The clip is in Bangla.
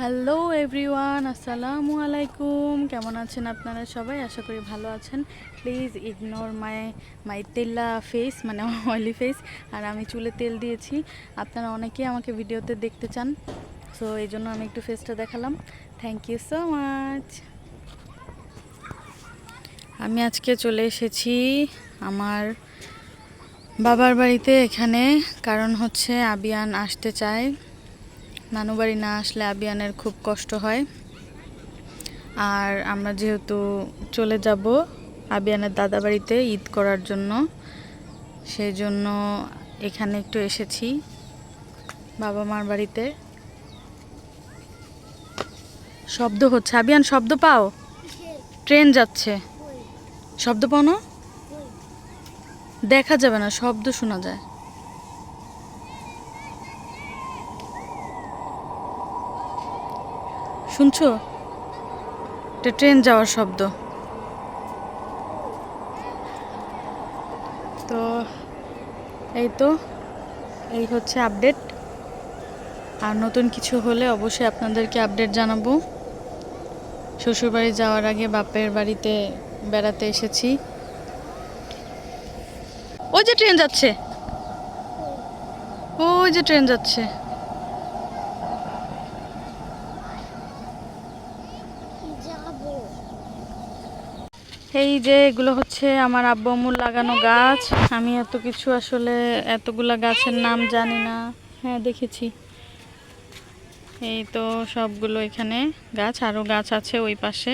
হ্যালো এভরিওয়ান, আসসালামু আলাইকুম। কেমন আছেন আপনারা সবাই? আশা করি ভালো আছেন। প্লিজ ইগনোর মাই তেলা ফেস, মানে অয়েলি ফেস। আর আমি চুলে তেল দিয়েছি। আপনারা অনেকেই আমাকে ভিডিওতে দেখতে চান, সো এই জন্য আমি একটু ফেসটা দেখালাম। Thank you so much. আমি আজকে চলে এসেছি আমার বাবার বাড়িতে এখানে, কারণ হচ্ছে আবিয়ান আসতে চায়। নানু বাড়ি না আসলে আবিয়ানের খুব কষ্ট হয়। আর আমরা যেহেতু চলে যাব আবিয়ানের দাদা বাড়িতে ঈদ করার জন্য, সেই জন্য এখানে একটু এসেছি বাবা মার বাড়িতে। শব্দ হচ্ছে, আবিয়ান শব্দ পাও? ট্রেন যাচ্ছে, শব্দ পাও না? দেখা যাবে না, শব্দ শোনা যায়। শুনছো? এটা ট্রেন যাওয়ার শব্দ। তো এই হচ্ছে আপডেট। আর নতুন কিছু হলে অবশ্যই আপনাদেরকে আপডেট জানাবো। শ্বশুরবাড়ি যাওয়ার আগে বাপের বাড়িতে বেড়াতে এসেছি। ওই যে ট্রেন যাচ্ছে, ওই যে ট্রেন যাচ্ছে। এই যে এগুলো হচ্ছে আমার আব্বু আম্মুর লাগানো গাছ। আমি এতগুলা গাছের নাম জানি না। হ্যাঁ, দেখেছি। এই তো সবগুলো এখানে গাছ, আরো গাছ আছে ওই পাশে।